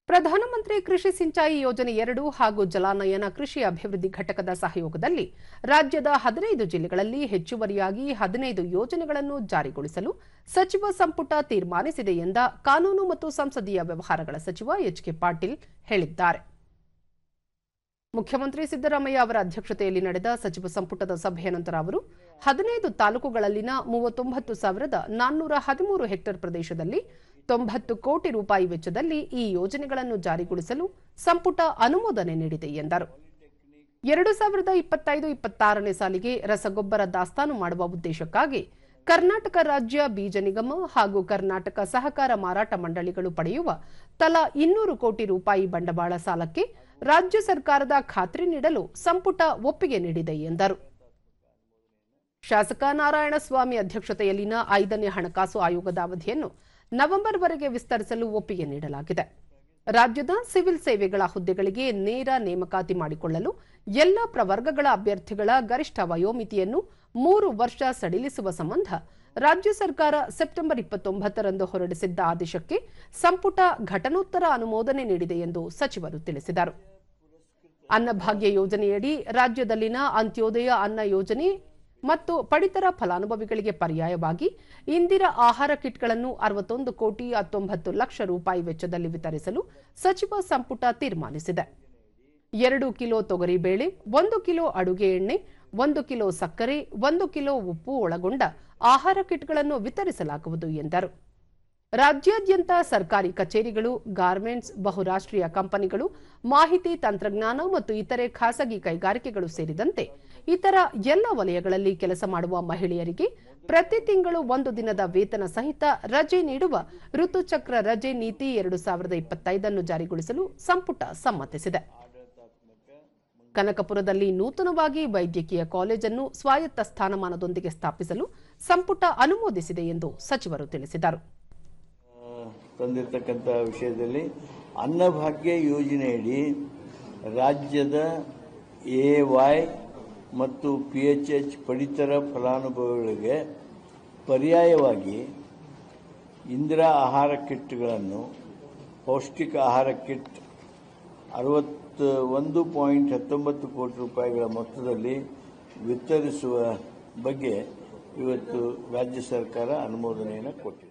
ಪ್ರಧಾನಮಂತ್ರಿ ಕೃಷಿ ಸಿಂಚಾಯಿ ಯೋಜನೆ 2 ಹಾಗೂ ಜಲಾನಯನ ಕೃಷಿ ಅಭಿವೃದ್ಧಿ ಘಟಕದ ಸಹಯೋಗದಲ್ಲಿ ರಾಜ್ಯದ 15 ಜಿಲ್ಲೆಗಳಲ್ಲಿ ಹೆಚ್ಚುವರಿಯಾಗಿ 15 ಯೋಜನೆಗಳನ್ನು ಜಾರಿಗೊಳಿಸಲು ಸಚಿವ ಸಂಪುಟ ತೀರ್ಮಾನಿಸಿದೆ ಎಂದ ಕಾನೂನು ಮತ್ತು ಸಂಸದೀಯ ವ್ಯವಹಾರಗಳ ಸಚಿವ ಎಚ್.ಕೆ. ಪಾಟೀಲ್ ಹೇಳಿದ್ದಾರೆ. ಮುಖ್ಯಮಂತ್ರಿ ಸಿದ್ದರಾಮಯ್ಯ ಅವರ ಅಧ್ಯಕ್ಷತೆಯಲ್ಲಿ ನಡೆದ ಸಚಿವ ಸಂಪುಟದ ಸಭೆಯ ನಂತರ ಅವರು 15 ತಾಲೂಕುಗಳಲ್ಲಿನ 39,413 ಹೆಕ್ಟೇರ್ ಪ್ರದೇಶದಲ್ಲಿ 90 ಕೋಟಿ ರೂಪಾಯಿ ವೆಚ್ಚದಲ್ಲಿ ಈ ಯೋಜನೆಗಳನ್ನು ಜಾರಿಗೊಳಿಸಲು ಸಂಪುಟ ಅನುಮೋದನೆ ನೀಡಿದೆ ಎಂದರು. 2025-26ನೇ ಸಾಲಿಗೆ ರಸಗೊಬ್ಬರ ದಾಸ್ತಾನು ಮಾಡುವ ಉದ್ದೇಶಕ್ಕಾಗಿ ಕರ್ನಾಟಕ ರಾಜ್ಯ ಬೀಜ ನಿಗಮ ಹಾಗೂ ಕರ್ನಾಟಕ ಸಹಕಾರ ಮಾರಾಟ ಮಂಡಳಿಗಳು ಪಡೆಯುವ ತಲಾ 200 ಕೋಟಿ ರೂಪಾಯಿ ಬಂಡವಾಳ ಸಾಲಕ್ಕೆ ರಾಜ್ಯ ಸರ್ಕಾರದ ಖಾತ್ರಿ ನೀಡಲು ಸಂಪುಟ ಒಪ್ಪಿಗೆ ನೀಡಿದೆ ಎಂದರು. ಶಾಸಕ ನಾರಾಯಣಸ್ವಾಮಿ ಅಧ್ಯಕ್ಷತೆಯಲ್ಲಿನ 5ನೇ ಹಣಕಾಸು ಆಯೋಗದ ಅವಧಿಯನ್ನು ನವೆಂಬರ್ವರೆಗೆ ವಿಸ್ತರಿಸಲು ಒಪ್ಪಿಗೆ ನೀಡಲಾಗಿದೆ. ರಾಜ್ಯದ ಸಿವಿಲ್ ಸೇವೆಗಳ ಹುದ್ದೆಗಳಿಗೆ ನೇರ ನೇಮಕಾತಿ ಮಾಡಿಕೊಳ್ಳಲು ಎಲ್ಲ ಪ್ರವರ್ಗಗಳ ಅಭ್ಯರ್ಥಿಗಳ ಗರಿಷ್ಠ ವಯೋಮಿತಿಯನ್ನು 3 ವರ್ಷ ಸಡಿಲಿಸುವ ಸಂಬಂಧ ರಾಜ್ಯ ಸರ್ಕಾರ ಸೆಪ್ಟೆಂಬರ್ 29ರಂದು ಹೊರಡಿಸಿದ್ದ ಆದೇಶಕ್ಕೆ ಸಂಪುಟ ಘಟನೋತ್ತರ ಅನುಮೋದನೆ ನೀಡಿದೆ ಎಂದು ಸಚಿವರು ತಿಳಿಸಿದರು. ಅನ್ನಭಾಗ್ಯ ಯೋಜನೆಯಡಿ ರಾಜ್ಯದಲ್ಲಿನ ಅಂತ್ಯೋದಯ ಅನ್ನ ಯೋಜನೆ ಮತ್ತು ಪಡಿತರ ಫಲಾನುಭವಿಗಳಿಗೆ ಪರ್ಯಾಯವಾಗಿ ಇಂದಿರಾ ಆಹಾರ ಕಿಟ್ಗಳನ್ನು 61 ಕೋಟಿ 19 ಲಕ್ಷ ರೂಪಾಯಿ ವೆಚ್ಚದಲ್ಲಿ ವಿತರಿಸಲು ಸಚಿವ ಸಂಪುಟ ತೀರ್ಮಾನಿಸಿದೆ. 2 ಕಿಲೋ ತೊಗರಿಬೇಳೆ, 1 ಕಿಲೋ ಅಡುಗೆ ಎಣ್ಣೆ, 1 ಕಿಲೋ ಸಕ್ಕರೆ, 1 ಕಿಲೋ ಉಪ್ಪು ಒಳಗೊಂಡ ಆಹಾರ ಕಿಟ್ಗಳನ್ನು ವಿತರಿಸಲಾಗುವುದು ಎಂದರು. ರಾಜ್ಯಾದ್ಯಂತ ಸರ್ಕಾರಿ ಕಚೇರಿಗಳು, ಗಾರ್ಮೆಂಟ್ಸ್, ಬಹುರಾಷ್ಟ್ರೀಯ ಕಂಪನಿಗಳು, ಮಾಹಿತಿ ತಂತ್ರಜ್ಞಾನ ಮತ್ತು ಇತರೆ ಖಾಸಗಿ ಕೈಗಾರಿಕೆಗಳು ಸೇರಿದಂತೆ ಇತರ ಎಲ್ಲ ವಲಯಗಳಲ್ಲಿ ಕೆಲಸ ಮಾಡುವ ಮಹಿಳೆಯರಿಗೆ ಪ್ರತಿ ತಿಂಗಳು 1 ದಿನದ ವೇತನ ಸಹಿತ ರಜೆ ನೀಡುವ ಋತುಚಕ್ರ ರಜೆ ನೀತಿ 2025 ಜಾರಿಗೊಳಿಸಲು ಸಂಪುಟ ಸಮ್ಮತಿಸಿದೆ. ಕನಕಪುರದಲ್ಲಿ ನೂತನವಾಗಿ ವೈದ್ಯಕೀಯ ಕಾಲೇಜನ್ನು ಸ್ವಾಯತ್ತ ಸ್ಥಾನಮಾನದೊಂದಿಗೆ ಸ್ಥಾಪಿಸಲು ಸಂಪುಟ ಅನುಮೋದಿಸಿದೆ ಎಂದು ಸಚಿವರು ತಿಳಿಸಿದರು. ತಂದಿರತಕ್ಕಂಥ ವಿಷಯದಲ್ಲಿ ಅನ್ನಭಾಗ್ಯ ಯೋಜನೆಯಡಿ ರಾಜ್ಯದ ಎವೈ ಮತ್ತು PHH ಪಡಿತರ ಫಲಾನುಭವಿಗಳಿಗೆ ಪರ್ಯಾಯವಾಗಿ ಇಂದಿರಾ ಆಹಾರ ಕಿಟ್ಗಳನ್ನು ಪೌಷ್ಟಿಕ ಆಹಾರ ಕಿಟ್ 61.19 ಕೋಟಿ ರೂಪಾಯಿಗಳ ಮೊತ್ತದಲ್ಲಿ ವಿತರಿಸುವ ಬಗ್ಗೆ ಇವತ್ತು ರಾಜ್ಯ ಸರ್ಕಾರ ಅನುಮೋದನೆಯನ್ನು ಕೊಟ್ಟಿದೆ.